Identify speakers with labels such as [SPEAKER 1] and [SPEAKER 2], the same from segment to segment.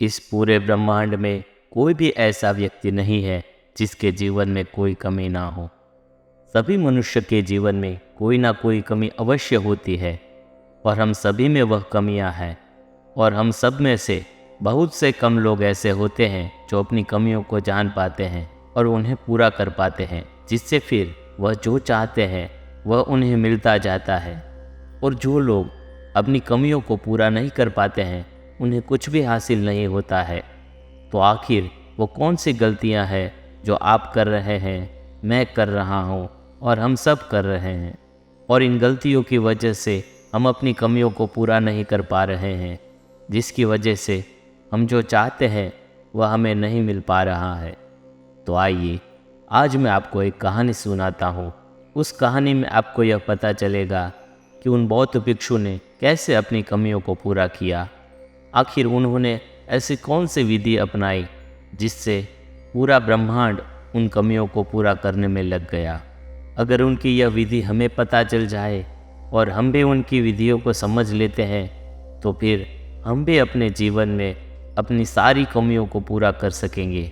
[SPEAKER 1] इस पूरे ब्रह्मांड में कोई भी ऐसा व्यक्ति नहीं है जिसके जीवन में कोई कमी ना हो। सभी मनुष्य के जीवन में कोई ना कोई कमी अवश्य होती है और हम सभी में वह कमियां हैं। और हम सब में से बहुत से कम लोग ऐसे होते हैं जो अपनी कमियों को जान पाते हैं और उन्हें पूरा कर पाते हैं, जिससे फिर वह जो चाहते हैं वह उन्हें मिलता जाता है। और जो लोग अपनी कमियों को पूरा नहीं कर पाते हैं उन्हें कुछ भी हासिल नहीं होता है। तो आखिर वो कौन सी गलतियां हैं जो आप कर रहे हैं, मैं कर रहा हूँ और हम सब कर रहे हैं, और इन गलतियों की वजह से हम अपनी कमियों को पूरा नहीं कर पा रहे हैं, जिसकी वजह से हम जो चाहते हैं वह हमें नहीं मिल पा रहा है। तो आइए आज मैं आपको एक कहानी सुनाता हूँ। उस कहानी में आपको यह पता चलेगा कि उन बौद्ध भिक्षु ने कैसे अपनी कमियों को पूरा किया। आखिर उन्होंने ऐसी कौन सी विधि अपनाई जिससे पूरा ब्रह्मांड उन कमियों को पूरा करने में लग गया। अगर उनकी यह विधि हमें पता चल जाए और हम भी उनकी विधियों को समझ लेते हैं तो फिर हम भी अपने जीवन में अपनी सारी कमियों को पूरा कर सकेंगे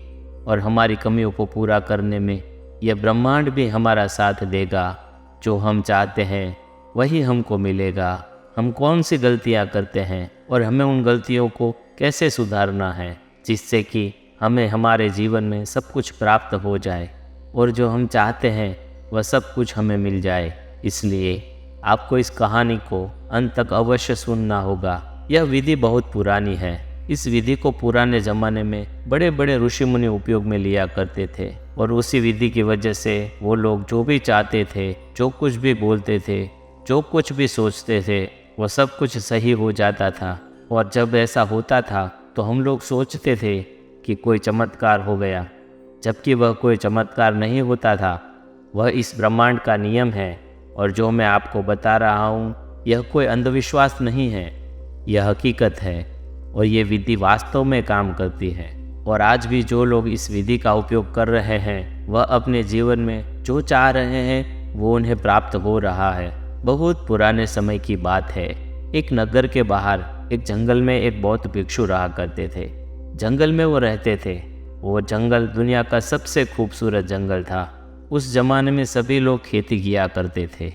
[SPEAKER 1] और हमारी कमियों को पूरा करने में यह ब्रह्मांड भी हमारा साथ देगा। जो हम चाहते हैं वही हमको मिलेगा। हम कौन सी गलतियां करते हैं और हमें उन गलतियों को कैसे सुधारना है जिससे कि हमें हमारे जीवन में सब कुछ प्राप्त हो जाए और जो हम चाहते हैं वह सब कुछ हमें मिल जाए। इसलिए आपको इस कहानी को अंत तक अवश्य सुनना होगा। यह विधि बहुत पुरानी है। इस विधि को पुराने ज़माने में बड़े बड़े ऋषि मुनि उपयोग में लिया करते थे और उसी विधि की वजह से वो लोग जो भी चाहते थे, जो कुछ भी बोलते थे, जो कुछ भी सोचते थे, वह सब कुछ सही हो जाता था। और जब ऐसा होता था तो हम लोग सोचते थे कि कोई चमत्कार हो गया, जबकि वह कोई चमत्कार नहीं होता था। वह इस ब्रह्मांड का नियम है और जो मैं आपको बता रहा हूँ यह कोई अंधविश्वास नहीं है, यह हकीकत है और ये विधि वास्तव में काम करती है। और आज भी जो लोग इस विधि का उपयोग कर रहे हैं वह अपने जीवन में जो चाह रहे हैं वो उन्हें प्राप्त हो रहा है। बहुत पुराने समय की बात है। एक नगर के बाहर एक जंगल में एक बौद्ध भिक्षु रहा करते थे। जंगल में वो रहते थे। वो जंगल दुनिया का सबसे खूबसूरत जंगल था। उस जमाने में सभी लोग खेती किया करते थे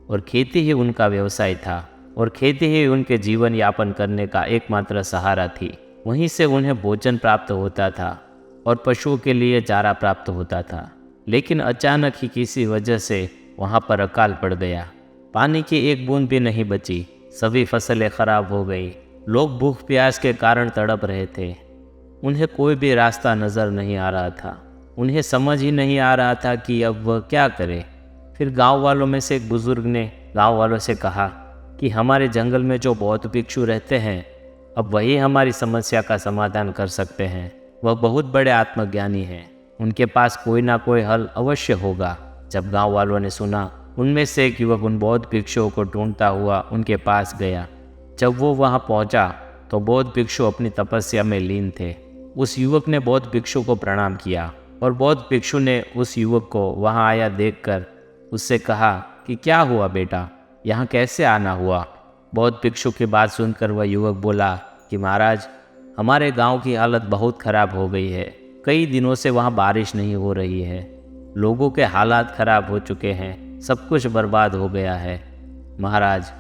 [SPEAKER 1] और खेती ही उनका व्यवसाय था और खेती ही उनके जीवन यापन करने का एकमात्र सहारा थी। वहीं से उन्हें भोजन प्राप्त होता था और पशुओं के लिए चारा प्राप्त होता था। लेकिन अचानक ही किसी वजह से वहाँ पर अकाल पड़ गया। पानी की एक बूंद भी नहीं बची। सभी फसलें खराब हो गई। लोग भूख प्यास के कारण तड़प रहे थे। उन्हें कोई भी रास्ता नज़र नहीं आ रहा था। उन्हें समझ ही नहीं आ रहा था कि अब वह क्या करे। फिर गांव वालों में से एक बुजुर्ग ने गांव वालों से कहा कि हमारे जंगल में जो बौद्ध भिक्षु रहते हैं अब वही हमारी समस्या का समाधान कर सकते हैं। वह बहुत बड़े आत्मज्ञानी हैं। उनके पास कोई ना कोई हल अवश्य होगा। जब गांव वालों ने सुना, उनमें से एक युवक उन बौद्ध भिक्षुओं को ढूंढता हुआ उनके पास गया। जब वो वहां पहुंचा तो बौद्ध भिक्षु अपनी तपस्या में लीन थे। उस युवक ने बौद्ध भिक्षु को प्रणाम किया और बौद्ध भिक्षु ने उस युवक को वहां आया देखकर उससे कहा कि क्या हुआ बेटा, यहाँ कैसे आना हुआ। बौद्ध भिक्षु की बात सुनकर वह युवक बोला कि महाराज, हमारे गांव की हालत बहुत खराब हो गई है। कई दिनों से वहाँ बारिश नहीं हो रही है। लोगों के हालात खराब हो चुके हैं। सब कुछ बर्बाद हो गया है। महाराज,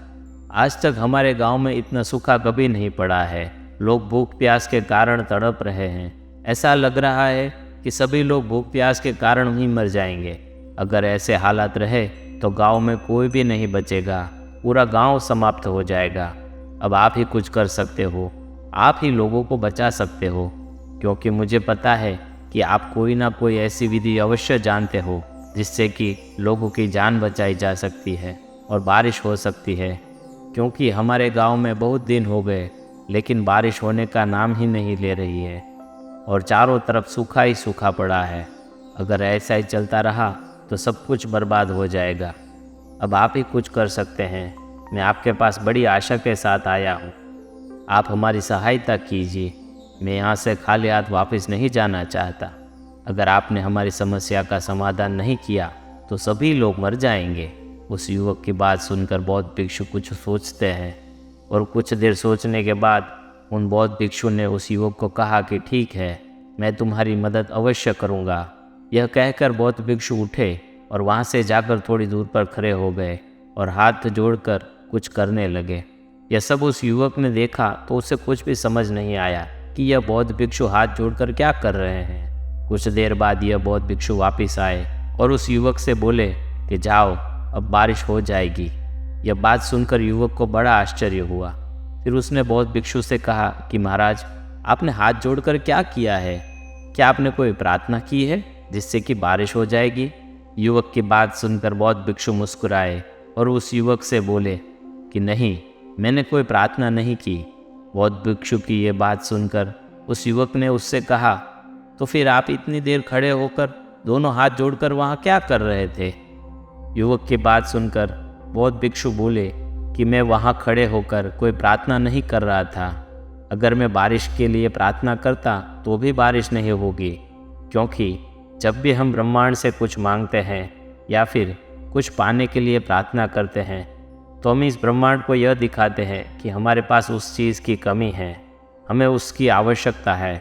[SPEAKER 1] आज तक हमारे गांव में इतना सूखा कभी नहीं पड़ा है। लोग भूख प्यास के कारण तड़प रहे हैं। ऐसा लग रहा है कि सभी लोग भूख प्यास के कारण ही मर जाएंगे। अगर ऐसे हालात रहे तो गांव में कोई भी नहीं बचेगा। पूरा गांव समाप्त हो जाएगा। अब आप ही कुछ कर सकते हो। आप ही लोगों को बचा सकते हो, क्योंकि मुझे पता है कि आप कोई ना कोई ऐसी विधि अवश्य जानते हो जिससे कि लोगों की जान बचाई जा सकती है और बारिश हो सकती है। क्योंकि हमारे गांव में बहुत दिन हो गए लेकिन बारिश होने का नाम ही नहीं ले रही है और चारों तरफ सूखा ही सूखा पड़ा है। अगर ऐसा ही चलता रहा तो सब कुछ बर्बाद हो जाएगा। अब आप ही कुछ कर सकते हैं। मैं आपके पास बड़ी आशा के साथ आया हूँ। आप हमारी सहायता कीजिए। मैं यहाँ से खाली हाथ वापस नहीं जाना चाहता। अगर आपने हमारी समस्या का समाधान नहीं किया तो सभी लोग मर जाएंगे। उस युवक की बात सुनकर बौद्ध भिक्षु कुछ सोचते हैं और कुछ देर सोचने के बाद उन बौद्ध भिक्षु ने उस युवक को कहा कि ठीक है, मैं तुम्हारी मदद अवश्य करूँगा। यह कहकर बौद्ध भिक्षु उठे और वहाँ से जाकर थोड़ी दूर पर खड़े हो गए और हाथ जोड़कर कुछ करने लगे। यह सब उस युवक ने देखा तो उसे कुछ भी समझ नहीं आया कि यह बौद्ध भिक्षु हाथ जोड़कर क्या कर रहे हैं। कुछ देर बाद यह बौद्ध भिक्षु वापस आए और उस युवक से बोले कि जाओ, अब बारिश हो जाएगी। यह बात सुनकर युवक को बड़ा आश्चर्य हुआ। फिर उसने बौद्ध भिक्षु से कहा कि महाराज, आपने हाथ जोड़कर क्या किया है? क्या आपने कोई प्रार्थना की है जिससे कि बारिश हो जाएगी? युवक की बात सुनकर बौद्ध भिक्षु मुस्कुराए और उस युवक से बोले कि नहीं, मैंने कोई प्रार्थना नहीं की। बौद्ध भिक्षु की ये बात सुनकर उस युवक ने उससे कहा, तो फिर आप इतनी देर खड़े होकर दोनों हाथ जोड़कर वहाँ क्या कर रहे थे? युवक की बात सुनकर बौद्ध भिक्षु बोले कि मैं वहाँ खड़े होकर कोई प्रार्थना नहीं कर रहा था। अगर मैं बारिश के लिए प्रार्थना करता तो भी बारिश नहीं होगी, क्योंकि जब भी हम ब्रह्मांड से कुछ मांगते हैं या फिर कुछ पाने के लिए प्रार्थना करते हैं तो हम इस ब्रह्मांड को यह दिखाते हैं कि हमारे पास उस चीज़ की कमी है, हमें उसकी आवश्यकता है।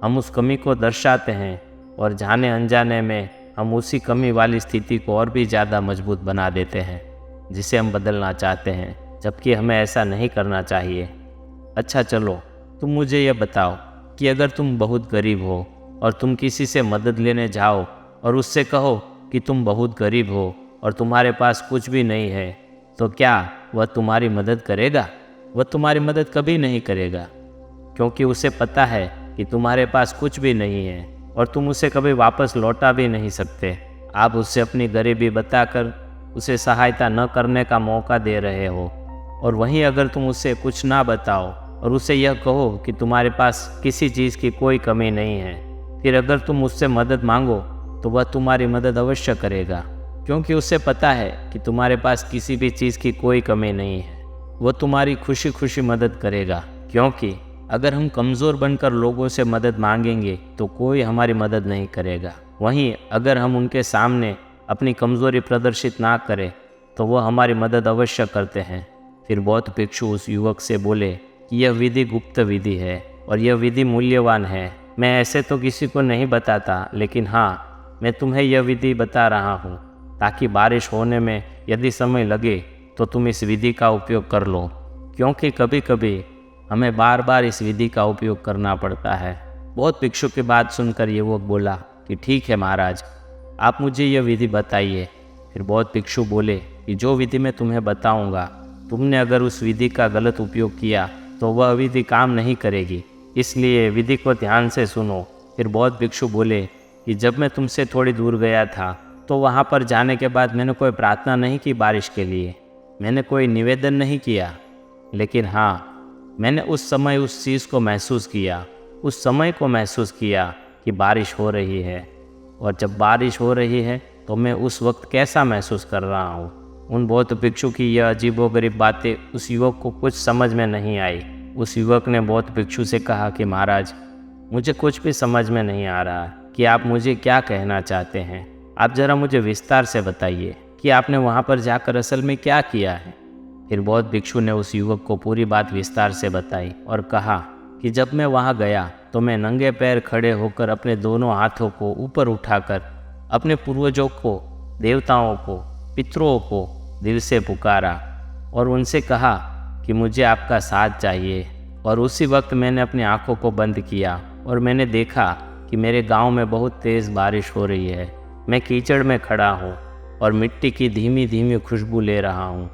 [SPEAKER 1] हम उस कमी को दर्शाते हैं और जाने अनजाने में हम उसी कमी वाली स्थिति को और भी ज़्यादा मजबूत बना देते हैं जिसे हम बदलना चाहते हैं, जबकि हमें ऐसा नहीं करना चाहिए। अच्छा चलो, तुम मुझे यह बताओ कि अगर तुम बहुत गरीब हो और तुम किसी से मदद लेने जाओ और उससे कहो कि तुम बहुत गरीब हो और तुम्हारे पास कुछ भी नहीं है, तो क्या वह तुम्हारी मदद करेगा? वह तुम्हारी मदद कभी नहीं करेगा, क्योंकि उसे पता है कि तुम्हारे पास कुछ भी नहीं है और तुम उसे कभी वापस लौटा भी नहीं सकते। आप उससे अपनी गरीबी बताकर उसे सहायता न करने का मौका दे रहे हो, और वहीं अगर तुम उसे कुछ ना बताओ और उसे यह कहो कि तुम्हारे पास किसी चीज़ की कोई कमी नहीं है, फिर अगर तुम उससे मदद मांगो तो वह तुम्हारी मदद अवश्य करेगा, क्योंकि उसे पता है कि तुम्हारे पास किसी भी चीज़ की कोई कमी नहीं है। वह तुम्हारी खुशी खुशी मदद करेगा, क्योंकि अगर हम कमज़ोर बनकर लोगों से मदद मांगेंगे तो कोई हमारी मदद नहीं करेगा। वहीं अगर हम उनके सामने अपनी कमज़ोरी प्रदर्शित ना करें तो वह हमारी मदद अवश्य करते हैं। फिर बौद्ध भिक्षु उस युवक से बोले कि यह विधि गुप्त विधि है और यह विधि मूल्यवान है। मैं ऐसे तो किसी को नहीं बताता, लेकिन हाँ, मैं तुम्हें यह विधि बता रहा हूँ ताकि बारिश होने में यदि समय लगे तो तुम इस विधि का उपयोग कर लो, क्योंकि कभी कभी हमें बार बार इस विधि का उपयोग करना पड़ता है। बौद्ध भिक्षु की बात सुनकर युवक बोला कि ठीक है महाराज, आप मुझे यह विधि बताइए। फिर बौद्ध भिक्षु बोले कि जो विधि मैं तुम्हें बताऊंगा, तुमने अगर उस विधि का गलत उपयोग किया तो वह विधि काम नहीं करेगी, इसलिए विधि को ध्यान से सुनो। फिर बौद्ध भिक्षु बोले कि जब मैं तुमसे थोड़ी दूर गया था तो वहाँ पर जाने के बाद मैंने कोई प्रार्थना नहीं की बारिश के लिए, मैंने कोई निवेदन नहीं किया, लेकिन हाँ, मैंने उस समय उस चीज़ को महसूस किया, उस समय को महसूस किया कि बारिश हो रही है। और जब बारिश हो रही है तो मैं उस वक्त कैसा महसूस कर रहा हूँ। उन बौद्ध भिक्षु की यह अजीबोगरीब बातें उस युवक को कुछ समझ में नहीं आई। उस युवक ने बौद्ध भिक्षु से कहा कि महाराज, मुझे कुछ भी समझ में नहीं आ रहा कि आप मुझे क्या कहना चाहते हैं। आप ज़रा मुझे विस्तार से बताइए कि आपने वहाँ पर जाकर असल में क्या किया है। फिर बौद्ध भिक्षु ने उस युवक को पूरी बात विस्तार से बताई और कहा कि जब मैं वहाँ गया तो मैं नंगे पैर खड़े होकर अपने दोनों हाथों को ऊपर उठाकर अपने पूर्वजों को, देवताओं को, पितरों को दिल से पुकारा और उनसे कहा कि मुझे आपका साथ चाहिए। और उसी वक्त मैंने अपनी आंखों को बंद किया और मैंने देखा कि मेरे गांव में बहुत तेज़ बारिश हो रही है। मैं कीचड़ में खड़ा हूँ और मिट्टी की धीमी धीमी खुशबू ले रहा हूँ।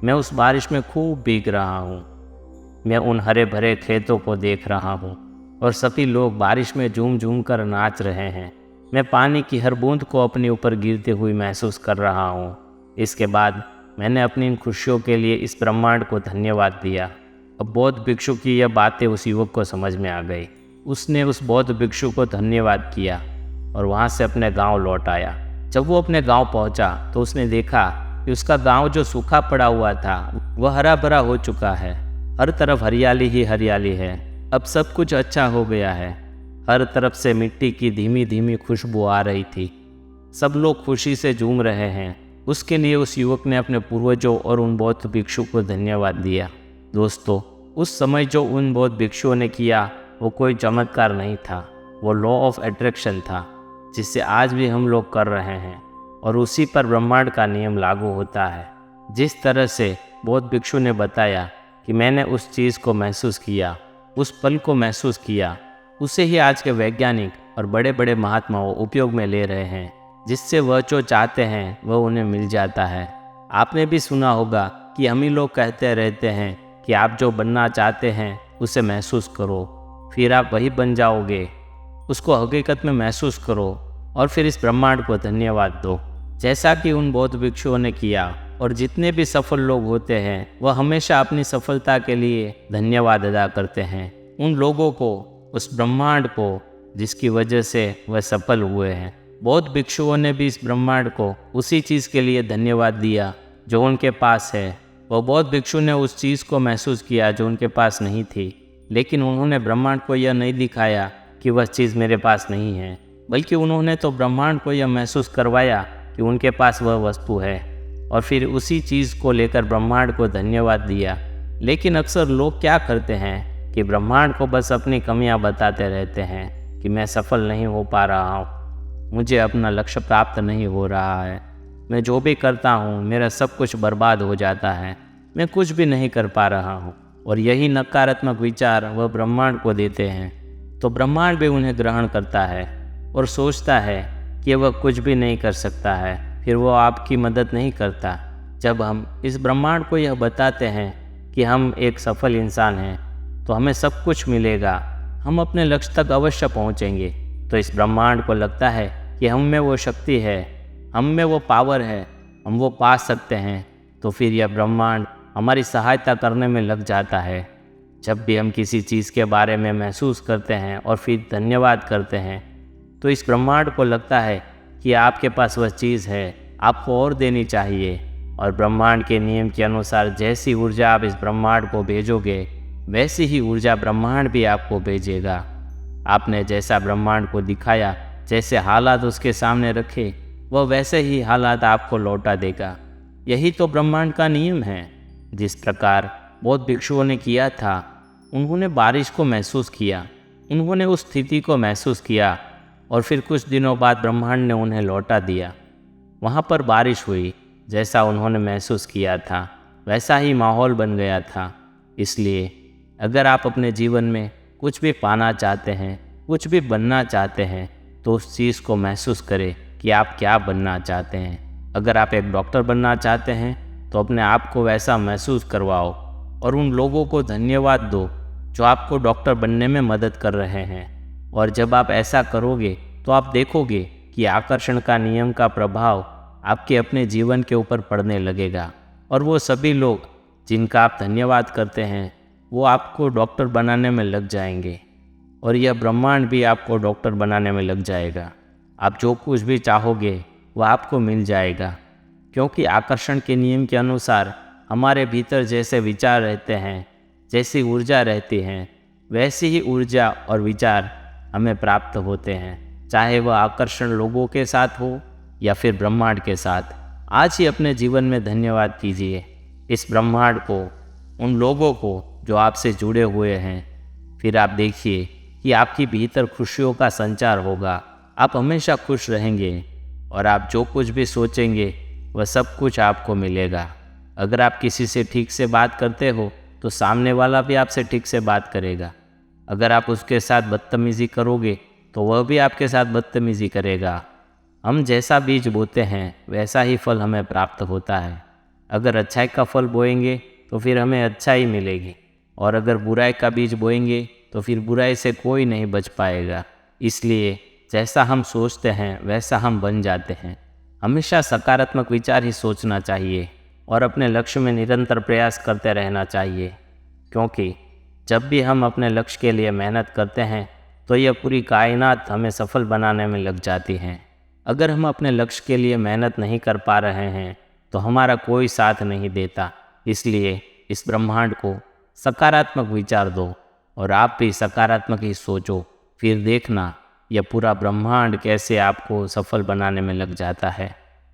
[SPEAKER 1] मैं उस बारिश में खूब भीग रहा हूँ। मैं उन हरे भरे खेतों को देख रहा हूँ और सभी लोग बारिश में झूम झूम कर नाच रहे हैं। मैं पानी की हर बूंद को अपने ऊपर गिरते हुए महसूस कर रहा हूँ। इसके बाद मैंने अपनी इन खुशियों के लिए इस ब्रह्मांड को धन्यवाद दिया। अब बौद्ध भिक्षु की यह बातें उस युवक को समझ में आ गई। उसने उस बौद्ध भिक्षु को धन्यवाद किया और वहाँ से अपने गांव लौट आया। जब वो अपने गांव पहुँचा तो उसने देखा कि उसका गांव जो सूखा पड़ा हुआ था वह हरा भरा हो चुका है। हर तरफ हरियाली ही हरियाली है। अब सब कुछ अच्छा हो गया है। हर तरफ से मिट्टी की धीमी धीमी खुशबू आ रही थी। सब लोग खुशी से झूम रहे हैं। उसके लिए उस युवक ने अपने पूर्वजों और उन बौद्ध भिक्षु को धन्यवाद दिया। दोस्तों, उस समय जो उन बौद्ध भिक्षुओं ने किया वो कोई चमत्कार नहीं था, वो लॉ ऑफ अट्रैक्शन था जिससे आज भी हम लोग कर रहे हैं, और उसी पर ब्रह्मांड का नियम लागू होता है। जिस तरह से बौद्ध भिक्षु ने बताया कि मैंने उस चीज़ को महसूस किया, उस पल को महसूस किया, उसे ही आज के वैज्ञानिक और बड़े बड़े महात्माओं उपयोग में ले रहे हैं, जिससे वह जो चाहते हैं वह उन्हें मिल जाता है। आपने भी सुना होगा कि हम ही लोग कहते रहते हैं कि आप जो बनना चाहते हैं उसे महसूस करो, फिर आप वही बन जाओगे। उसको हकीकत में महसूस करो और फिर इस ब्रह्मांड को धन्यवाद दो, जैसा कि उन बौद्ध भिक्षुओं ने किया। और जितने भी सफल लोग होते हैं वह हमेशा अपनी सफलता के लिए धन्यवाद अदा करते हैं, उन लोगों को, उस ब्रह्मांड को जिसकी वजह से वह सफल हुए हैं। बौद्ध भिक्षुओं ने भी इस ब्रह्मांड को उसी चीज़ के लिए धन्यवाद दिया जो उनके पास है। वह बौद्ध भिक्षु ने उस चीज़ को महसूस किया जो उनके पास नहीं थी, लेकिन उन्होंने ब्रह्मांड को यह नहीं दिखाया कि वह चीज़ मेरे पास नहीं है, बल्कि उन्होंने तो ब्रह्मांड को यह महसूस करवाया कि उनके पास वह वस्तु है, और फिर उसी चीज़ को लेकर ब्रह्मांड को धन्यवाद दिया। लेकिन अक्सर लोग क्या करते हैं कि ब्रह्मांड को बस अपनी कमियां बताते रहते हैं कि मैं सफल नहीं हो पा रहा हूँ, मुझे अपना लक्ष्य प्राप्त नहीं हो रहा है, मैं जो भी करता हूँ मेरा सब कुछ बर्बाद हो जाता है, मैं कुछ भी नहीं कर पा रहा हूँ। और यही नकारात्मक विचार वह ब्रह्मांड को देते हैं, तो ब्रह्मांड भी उन्हें ग्रहण करता है और सोचता है कि वह कुछ भी नहीं कर सकता है, फिर वो आपकी मदद नहीं करता। जब हम इस ब्रह्मांड को यह बताते हैं कि हम एक सफल इंसान हैं तो हमें सब कुछ मिलेगा, हम अपने लक्ष्य तक अवश्य पहुंचेंगे, तो इस ब्रह्मांड को लगता है कि हम में वो शक्ति है, हम में वो पावर है, हम वो पा सकते हैं, तो फिर यह ब्रह्मांड हमारी सहायता करने में लग जाता है। जब भी हम किसी चीज़ के बारे में महसूस करते हैं और फिर धन्यवाद करते हैं, तो इस ब्रह्मांड को लगता है कि आपके पास वह चीज़ है, आपको और देनी चाहिए। और ब्रह्मांड के नियम के अनुसार जैसी ऊर्जा आप इस ब्रह्मांड को भेजोगे, वैसी ही ऊर्जा ब्रह्मांड भी आपको भेजेगा। आपने जैसा ब्रह्मांड को दिखाया, जैसे हालात उसके सामने रखे, वह वैसे ही हालात आपको लौटा देगा। यही तो ब्रह्मांड का नियम है। जिस प्रकार बौद्ध भिक्षुओं ने किया था, उन्होंने बारिश को महसूस किया, उन्होंने उस स्थिति को महसूस किया, और फिर कुछ दिनों बाद ब्रह्मांड ने उन्हें लौटा दिया। वहाँ पर बारिश हुई, जैसा उन्होंने महसूस किया था वैसा ही माहौल बन गया था। इसलिए अगर आप अपने जीवन में कुछ भी पाना चाहते हैं, कुछ भी बनना चाहते हैं, तो उस चीज़ को महसूस करें कि आप क्या बनना चाहते हैं। अगर आप एक डॉक्टर बनना चाहते हैं तो अपने आप को वैसा महसूस करवाओ और उन लोगों को धन्यवाद दो जो आपको डॉक्टर बनने में मदद कर रहे हैं। और जब आप ऐसा करोगे तो आप देखोगे कि आकर्षण का नियम का प्रभाव आपके अपने जीवन के ऊपर पड़ने लगेगा, और वो सभी लोग जिनका आप धन्यवाद करते हैं वो आपको डॉक्टर बनाने में लग जाएंगे, और यह ब्रह्मांड भी आपको डॉक्टर बनाने में लग जाएगा। आप जो कुछ भी चाहोगे वह आपको मिल जाएगा, क्योंकि आकर्षण के नियम के अनुसार हमारे भीतर जैसे विचार रहते हैं, जैसी ऊर्जा रहती है, वैसी ही ऊर्जा और विचार हमें प्राप्त होते हैं, चाहे वह आकर्षण लोगों के साथ हो या फिर ब्रह्मांड के साथ। आज ही अपने जीवन में धन्यवाद कीजिए इस ब्रह्मांड को, उन लोगों को जो आपसे जुड़े हुए हैं। फिर आप देखिए कि आपकी भीतर खुशियों का संचार होगा, आप हमेशा खुश रहेंगे, और आप जो कुछ भी सोचेंगे वह सब कुछ आपको मिलेगा। अगर आप किसी से ठीक से बात करते हो तो सामने वाला भी आपसे ठीक से बात करेगा। अगर आप उसके साथ बदतमीज़ी करोगे तो वह भी आपके साथ बदतमीज़ी करेगा। हम जैसा बीज बोते हैं वैसा ही फल हमें प्राप्त होता है। अगर अच्छाई का फल बोएंगे तो फिर हमें अच्छाई मिलेगी, और अगर बुराई का बीज बोएंगे तो फिर बुराई से कोई नहीं बच पाएगा। इसलिए जैसा हम सोचते हैं वैसा हम बन जाते हैं। हमेशा सकारात्मक विचार ही सोचना चाहिए और अपने लक्ष्य में निरंतर प्रयास करते रहना चाहिए, क्योंकि जब भी हम अपने लक्ष्य के लिए मेहनत करते हैं तो यह पूरी कायनात हमें सफल बनाने में लग जाती है। अगर हम अपने लक्ष्य के लिए मेहनत नहीं कर पा रहे हैं तो हमारा कोई साथ नहीं देता। इसलिए इस ब्रह्मांड को सकारात्मक विचार दो और आप भी सकारात्मक ही सोचो, फिर देखना यह पूरा ब्रह्मांड कैसे आपको सफल बनाने में लग जाता है।